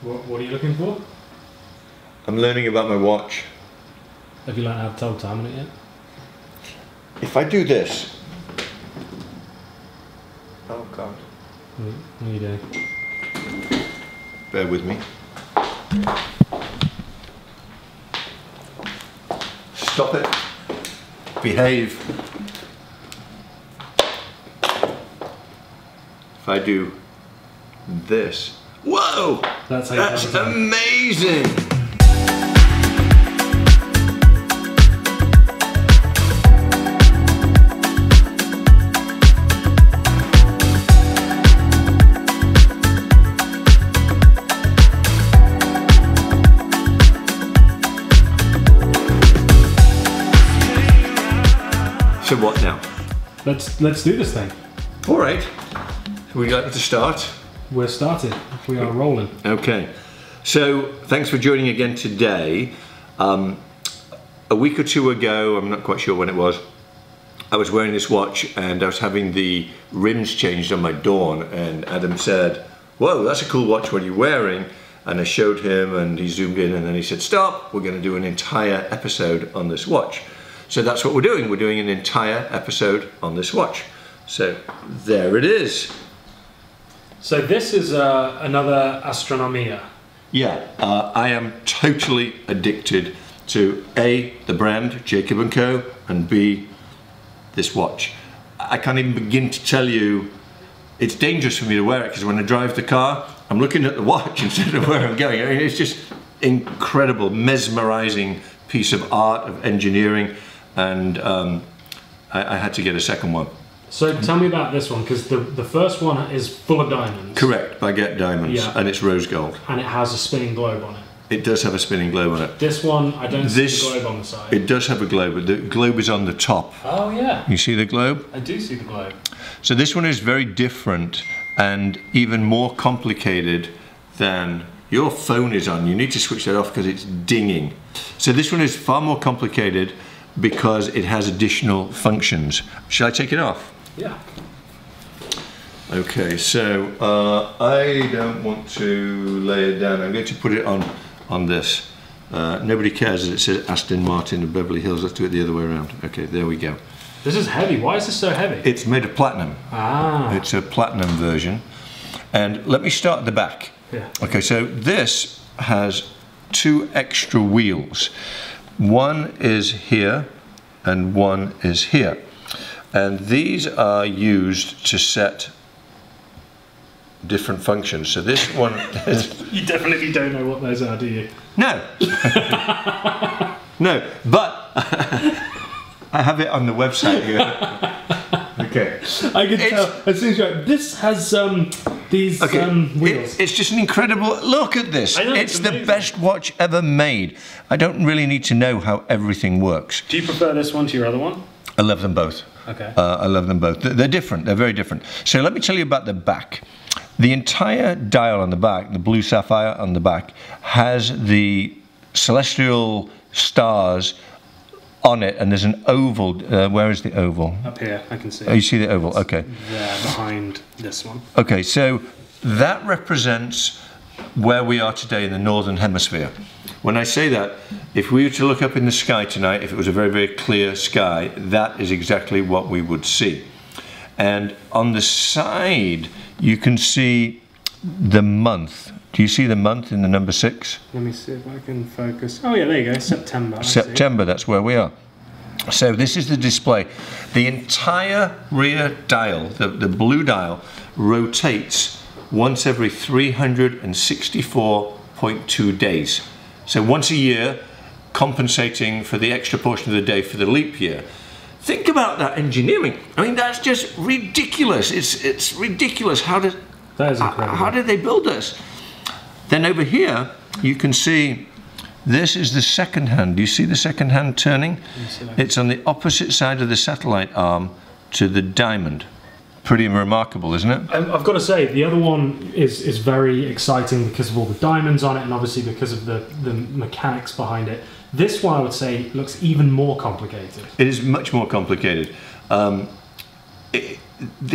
What are you looking for? I'm learning about my watch. Have you learned how to tell time on it yet? If I do this... Oh God. What are you doing? Bear with me. Stop it. Behave. If I do this... Whoa! That's amazing! So what now? Let's do this thing. All right. Would you like to start? We're started. We are rolling. Okay. So thanks for joining again today. A week or two ago, I'm not quite sure when it was, I was wearing this watch and I was having the rims changed on my Dawn, and Adam said, "Whoa, that's a cool watch. What are you wearing?" And I showed him and he zoomed in and then he said, "Stop, we're going to do an entire episode on this watch." So that's what we're doing. We're doing an entire episode on this watch. So there it is. So this is another Astronomia. Yeah, I am totally addicted to A, the brand, Jacob Co, and B, this watch. I can't even begin to tell you, it's dangerous for me to wear it because when I drive the car, I'm looking at the watch instead of where I'm going. I mean, it's just incredible, mesmerizing piece of art, of engineering, and I had to get a second one. So tell me about this one, because the first one is full of diamonds. Correct, baguette diamonds, yeah. And it's rose gold. And it has a spinning globe on it. It does have a spinning globe on it. This one, I don't see the globe on the side. It does have a globe, but the globe is on the top. Oh yeah. You see the globe? I do see the globe. So this one is very different and even more complicated than your phone is on. You need to switch that off because it's dinging. So this one is far more complicated because it has additional functions. Shall I take it off? Yeah. Okay, so I don't want to lay it down. I'm going to put it on this. Nobody cares that it says Aston Martin of Beverly Hills. Let's do it the other way around. Okay, there we go. This is heavy. Why is this so heavy? It's made of platinum. Ah. It's a platinum version. And let me start at the back. Yeah. Okay, so this has two extra wheels. One is here and one is here. And these are used to set different functions. So this one is... You definitely don't know what those are, do you? No. No, but I have it on the website here. Okay. I can tell as soon as you're... This has these wheels. It's just an incredible... Look at this. I know, it's the best watch ever made. I don't really need to know how everything works. Do you prefer this one to your other one? I love them both. Okay. I love them both. They're different. They're very different. So let me tell you about the back. The entire dial on the back, the blue sapphire on the back, has the celestial stars on it, and there's an oval. Where is the oval? Up here, I can see. Oh, you see the oval? Okay. There, behind this one. Okay, so that represents where we are today in the northern hemisphere. When I say that, if we were to look up in the sky tonight, if it was a very, very clear sky, that is exactly what we would see. And on the side, you can see the month. Do you see the month in the number 6? Let me see if I can focus. Oh yeah, there you go, September. September, that's where we are. So this is the display. The entire rear dial, the blue dial, rotates once every 364.2 days. So once a year, compensating for the extra portion of the day for the leap year. Think about that engineering. I mean, that's just ridiculous. It's ridiculous. That is incredible. How did they build this? Then over here, you can see this is the second hand. Do you see the second hand turning? It's on the opposite side of the satellite arm to the diamond. Pretty remarkable, isn't it? I've got to say, the other one is very exciting because of all the diamonds on it and obviously because of the mechanics behind it. This one, I would say, looks even more complicated. It is much more complicated. The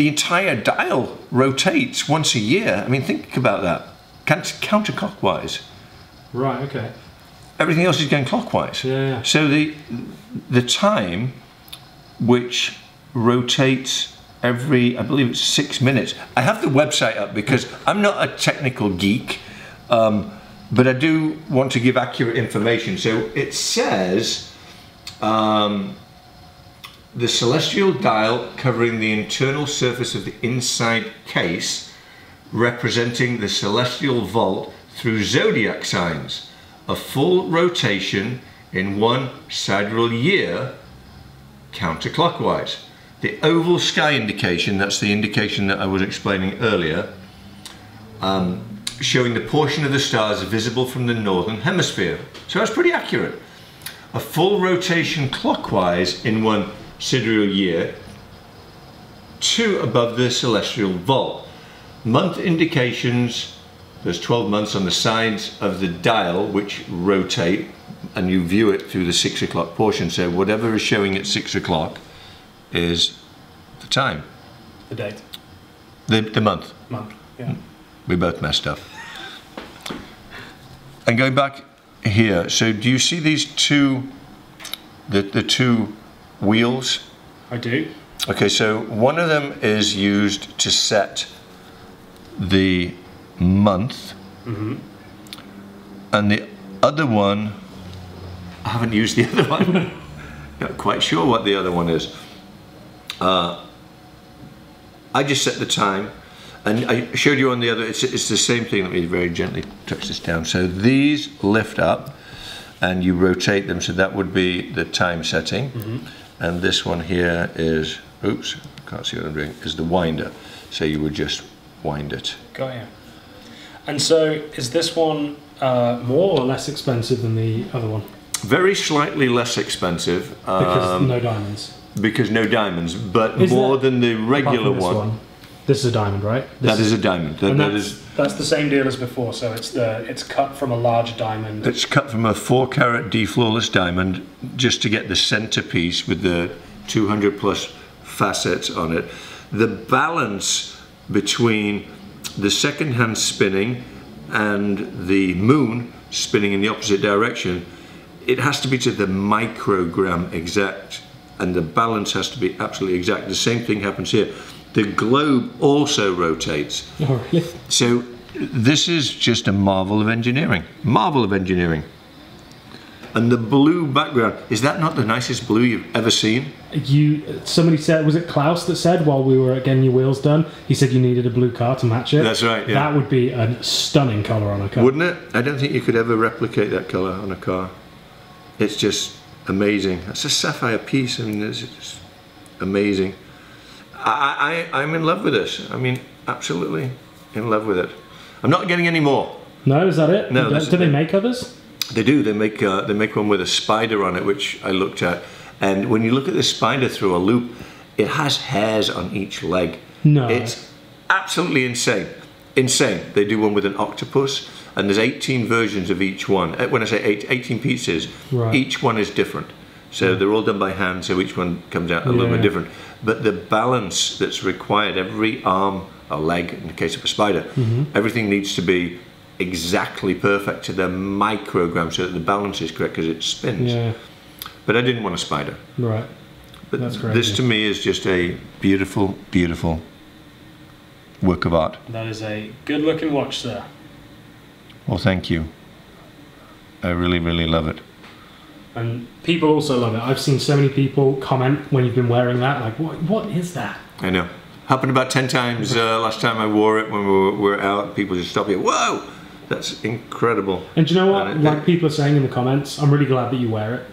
entire dial rotates once a year. I mean, think about that. counterclockwise. Right, okay. Everything else is going clockwise. Yeah. So the time, which rotates every, I believe it's 6 minutes. I have the website up because I'm not a technical geek, but I do want to give accurate information. So it says the celestial dial covering the internal surface of the inside case, representing the celestial vault through zodiac signs, a full rotation in one sidereal year counterclockwise. The oval sky indication, that's the indication that I was explaining earlier, showing the portion of the stars visible from the northern hemisphere. So that's pretty accurate. A full rotation clockwise in one sidereal year, 2 above the celestial vault. Month indications, there's 12 months on the sides of the dial which rotate, and you view it through the 6 o'clock portion. So whatever is showing at 6 o'clock is the time. The date. The month. Month, yeah. We both messed up. And going back here, so do you see these two, the two wheels? I do. Okay, so one of them is used to set the month, and the other one, I haven't used the other one. Not quite sure what the other one is. I just set the time, and I showed you on the other, it's the same thing. Let me very gently touch this down. So these lift up and you rotate them, so that would be the time setting. And this one here is, oops, can't see what I'm doing, is the winder. So you would just wind it. Got you. And so is this one more or less expensive than the other one? Very slightly less expensive. Because no diamonds. Because no diamonds, but more than the regular one. This is a diamond, right? That is a diamond. That's the same deal as before. So it's cut from a large diamond. It's cut from a 4-carat D flawless diamond, just to get the centerpiece with the 200 plus facets on it. The balance between the second hand spinning and the moon spinning in the opposite direction, it has to be to the microgram exact, and the balance has to be absolutely exact. The same thing happens here. The globe also rotates. Oh, really? So this is just a marvel of engineering. Marvel of engineering. And the blue background, is that not the nicest blue you've ever seen? Somebody said, was it Klaus that said while we were getting your wheels done, he said you needed a blue car to match it? That's right, yeah. That would be a stunning colour on a car. Wouldn't it? I don't think you could ever replicate that colour on a car. It's just amazing. It's a sapphire piece. I mean, it's just amazing. I'm in love with this. I mean, absolutely in love with it. I'm not getting any more. No, is that it? No. Do they make others? They do. They make one with a spider on it, which I looked at. And when you look at the spider through a loop, it has hairs on each leg. No. It's absolutely insane. Insane. They do one with an octopus, and there's 18 versions of each one. When I say 18 pieces, right. Each one is different. So they're all done by hand, so each one comes out a little bit different. But the balance that's required, every arm or leg, in the case of a spider, everything needs to be exactly perfect to the microgram so that the balance is correct because it spins. Yeah. But I didn't want a spider. Right. But that's great. This to me is just a beautiful, beautiful work of art. That is a good looking watch, sir. Well, thank you. I really, really love it. And people also love it. I've seen so many people comment when you've been wearing that, like, what is that? I know. Happened about 10 times last time I wore it when we were out. People just stop here. Whoa! That's incredible. And do you know what? Like people are saying in the comments, I'm really glad that you wear it.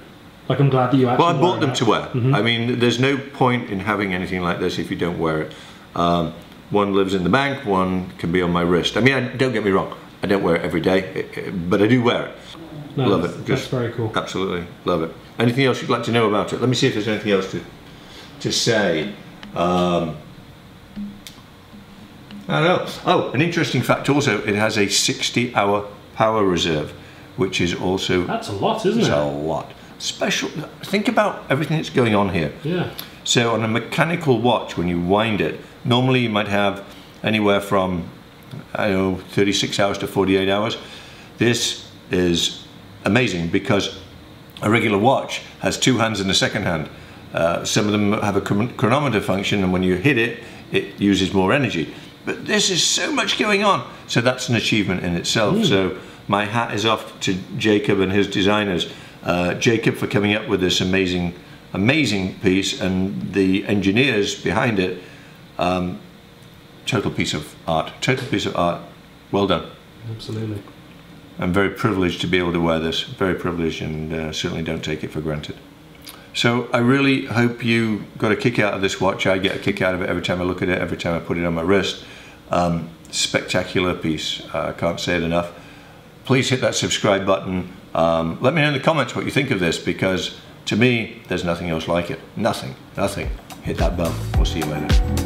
Like, I'm glad that you actually Well, I bought them to wear. Mm-hmm. I mean, there's no point in having anything like this if you don't wear it. One lives in the bank, one can be on my wrist. I mean, don't get me wrong. I don't wear it every day, but I do wear it. No, love it. That's very cool. Absolutely love it. Anything else you'd like to know about it? Let me see if there's anything else to say. I don't know. Oh, an interesting fact also, it has a 60-hour power reserve, which is also... That's a lot, isn't it? It's a lot. Special. Think about everything that's going on here. Yeah. So on a mechanical watch, when you wind it, normally you might have anywhere from I don't know, 36 hours to 48 hours. This is amazing because a regular watch has two hands and a second hand. Some of them have a chronometer function, and when you hit it, it uses more energy. But this is so much going on, so that's an achievement in itself. So my hat is off to Jacob and his designers. Jacob for coming up with this amazing piece, and the engineers behind it. Total piece of art. Well done. Absolutely. I'm very privileged to be able to wear this. Very privileged, and certainly don't take it for granted. So I really hope you got a kick out of this watch. I get a kick out of it every time I look at it, every time I put it on my wrist. Spectacular piece. I can't say it enough. Please hit that subscribe button. Let me know in the comments what you think of this, because to me, there's nothing else like it. Nothing. Hit that bell. We'll see you later.